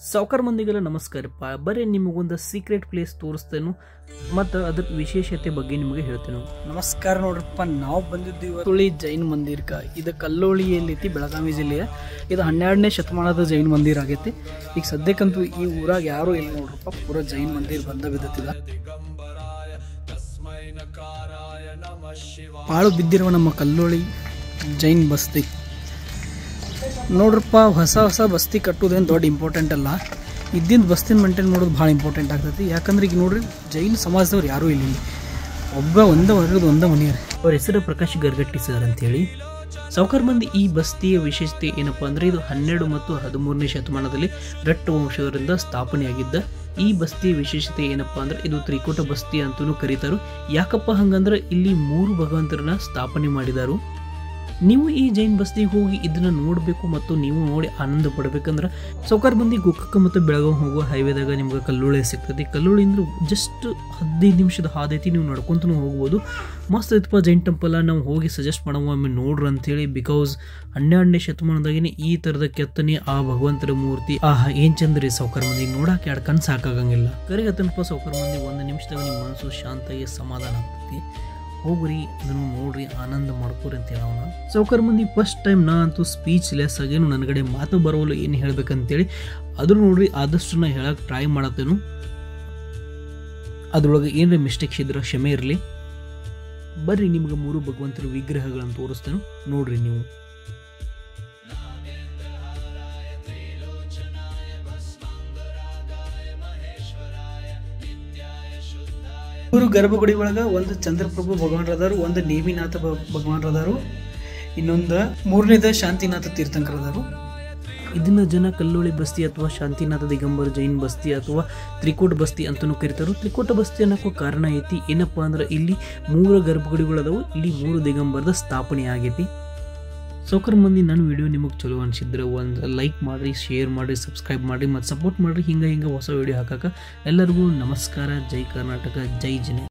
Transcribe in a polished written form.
ಸಾವುಕಾರ ಮಂದಿಗೆಲ್ಲ ನಮಸ್ಕಾರಪ್ಪ. ಬರೀ ನಿಮಗೊಂದು secret place ತೋರಿಸ್ತೇನೆ ಮತ್ತು ಅದ್ರ ವಿಶೇಷತೆ ಬಗ್ಗೆ ನಿಮಗೆ ಹೇಳ್ತೇನೆ. ನಮಸ್ಕಾರ ನೋಡ್ರಪ್ಪ, ನಾವು ಬಂದಿದ್ದೀವಿ ತುಳಿ ಜೈನ್ ಮಂದಿರ್ಕ. ಇದು ಕಲ್ಲೋಳಿಯಲ್ಲೈತಿ, ಬೆಳಗಾವಿ ಜಿಲ್ಲೆಯ. ಇದು 12ನೇ ಶತಮಾನದ ಜೈನ್ ಮಂದಿರ ಆಗೈತಿ. ಈಗ ಸದ್ಯಕ್ಕಂತೂ ಈ ಊರಾಗ ಯಾರೂ ಇಲ್ಲ ನೋಡ್ರಪ್ಪ, ಪೂರ ಜೈನ್ ಮಂದಿರ ಬಂದ ಬಿದ್ದತ್ತಿದ. ಪಾಳು ಬಿದ್ದಿರುವ ನಮ್ಮ ಕಲ್ಲೋಳಿ ಜೈನ್ ಬಸ್ತಿ ನೋಡ್ರಪ್ಪ. ಹೊಸ ಬಸ್ತಿ ಕಟ್ಟೋದೇನು ದೊಡ್ಡ ಇಂಪಾರ್ಟೆಂಟ್ ಅಲ್ಲ, ಇದ್ದಿಂದ ಬಸ್ತಿನ ಮೇಂಟೈನ್ ಮಾಡೋದು ಭಾಳ ಇಂಪಾರ್ಟೆಂಟ್ ಆಗ್ತೈತಿ. ಯಾಕಂದ್ರೆ ಈಗ ನೋಡ್ರಿ, ಜೈನ್ ಸಮಾಜದವ್ರು ಯಾರೂ ಇಲ್ಲ, ಒಂದೇ ಮನೆಯವ್ರಿ. ಅವ್ರ ಹೆಸರು ಪ್ರಕಾಶ್ ಗರ್ಗಟ್ಟಿ ಸರ್ ಅಂತೇಳಿ. ಸಾವುಕಾರ ಮಂದಿ ಈ ಬಸ್ತಿಯ ವಿಶೇಷತೆ ಏನಪ್ಪ ಅಂದರೆ, ಇದು 12 ಮತ್ತು 13ನೇ ಶತಮಾನದಲ್ಲಿ ರಟ್ಟ ವಂಶದವರಿಂದ ಸ್ಥಾಪನೆಯಾಗಿದ್ದ ಈ ಬಸ್ತಿಯ ವಿಶೇಷತೆ ಏನಪ್ಪ ಅಂದ್ರೆ, ಇದು ತ್ರಿಕೂಟ ಬಸ್ತಿ ಅಂತಲೂ ಕರೀತಾರು. ಯಾಕಪ್ಪ ಹಂಗಂದ್ರೆ, ಇಲ್ಲಿ 3 ಭಗವಂತರನ್ನ ಸ್ಥಾಪನೆ ಮಾಡಿದಾರು. ನೀವು ಈ ಜೈನ್ ಬಸ್ತಿಗೆ ಹೋಗಿ ಇದನ್ನ ನೋಡಬೇಕು ಮತ್ತು ನೀವು ನೋಡಿ ಆನಂದ ಪಡಬೇಕಂದ್ರೆ ಸಾವುಕಾರ ಮಂದಿ ಗೋಕಾಕ ಮತ್ತು ಬೆಳಗಾವಿ ಹೋಗುವ ಹೈವೇದಾಗ ನಿಮ್ಗೆ ಕಲ್ಲೋಳಿ ಸಿಗ್ತದೆ. ಕಲ್ಲೋಳಿ ಅಂದ್ರೆ ಜಸ್ಟ್ 15 ನಿಮಿಷದ ಹಾದೈತಿ, ನೀವು ನಡ್ಕೊಂತೂ ಹೋಗ್ಬೋದು. ಮಸ್ತ್ ಐತಪ್ಪ ಜೈನ್ ಟೆಂಪಲ್. ನಾವು ಹೋಗಿ ಸಜೆಸ್ಟ್ ಮಾಡೋ ಒಮ್ಮೆ ನೋಡ್ರಿ ಅಂತೇಳಿ. ಬಿಕಾಸ್ 12ನೇ ಶತಮಾನದಾಗಿನೇ ಈ ಥರದ ಕೆತ್ತನೆ, ಆ ಭಗವಂತರ ಮೂರ್ತಿ, ಏನ್ ಚಂದ್ರಿ ಸಾವುಕಾರ ಮಂದಿ ನೋಡಕ್ಕೆ 2 ಕಣ್ಣು ಸಾಕಾಗಂಗಿಲ್ಲ. ಕರೆಗೆ ಹತ್ತನಪ್ಪ ಸಾವುಕಾರ ಮಂದಿ 1 ನಿಮಿಷದಾಗ ನಿಮ್ಮ ಮನಸ್ಸು ಶಾಂತಾಗಿ ಸಮಾಧಾನ ಆಗ್ತೈತಿ. ಹೋಗ್ರಿ, ಅದನ್ನು ನೋಡ್ರಿ, ಆನಂದ ಮಾಡ್ಕೋರಿ ಅಂತ ಹೇಳೋಣ. ಸಾವುಕಾರ ಮಂದಿ ಫಸ್ಟ್ ಟೈಮ್ ನಾ ಅಂತೂ ಸ್ಪೀಚ್ ಲೆಸ್ ಆಗೇನು, ನನಗಡೆ ಮಾತು ಬರೋಲ್ಲ ಏನು ಹೇಳ್ಬೇಕಂತೇಳಿ. ಅದ್ರ ನೋಡ್ರಿ, ಆದಷ್ಟು ನಾ ಹೇಳಕ್ಕೆ ಟ್ರೈ ಮಾಡತ್ತೇನು. ಅದ್ರೊಳಗೆ ಏನಾರ ಮಿಸ್ಟೇಕ್ಸ್ ಇದ್ರೆ ಕ್ಷಮೆ ಇರಲಿ. ಬರ್ರಿ, ನಿಮ್ಗೆ 3 ಭಗವಂತರ ವಿಗ್ರಹಗಳನ್ನು ತೋರಿಸ್ತೇನೆ, ನೋಡ್ರಿ ನೀವು. ಇವರು ಗರ್ಭಗುಡಿ ಒಳಗ ಒಂದು ಚಂದ್ರಪ್ರಭು ಭಗವಾನ್ರದಾರು, ಒಂದು ನೇಮಿನಾಥ ಭಗವಾನ್ರದಾರು, ಇನ್ನೊಂದು 3ನೇದ ಶಾಂತಿನಾಥ ತೀರ್ಥಂಕರದಾರು. ಇದನ್ನ ಜನ ಕಲ್ಲೋಳಿ ಬಸ್ತಿ ಅಥವಾ ಶಾಂತಿನಾಥ ದಿಗಂಬರ ಜೈನ್ ಬಸ್ತಿ ಅಥವಾ ತ್ರಿಕೂಟ ಬಸ್ತಿ ಅಂತಲೂ ಕರೀತಾರೆ. ತ್ರಿಕೂಟ ಬಸ್ತಿ ಅನ್ನೋಕ್ಕೂ ಕಾರಣ ಐತಿ. ಏನಪ್ಪಾ ಅಂದ್ರೆ, ಇಲ್ಲಿ 3 ಗರ್ಭಗುಡಿಗಳದಾವು, ಇಲ್ಲಿ 3 ದಿಗಂಬರದ ಸ್ಥಾಪನೆ ಆಗೈತಿ. ಸಾವುಕಾರ ಮಂದಿ, ನನ್ನ ವಿಡಿಯೋ ನಿಮಗೆ ಚಲೋ ಅನಿಸಿದ್ರೆ ಒಂದು ಲೈಕ್ ಮಾಡಿರಿ, ಶೇರ್ ಮಾಡಿರಿ, ಸಬ್ಸ್ಕ್ರೈಬ್ ಮಾಡಿರಿ ಮತ್ತು ಸಪೋರ್ಟ್ ಮಾಡಿರಿ. ಹಿಂಗೆ ಹೊಸ ವಿಡಿಯೋ ಹಾಕಕ್ಕೆ ಎಲ್ಲರಿಗೂ ನಮಸ್ಕಾರ. ಜೈ ಕರ್ನಾಟಕ, ಜೈ ಜನ.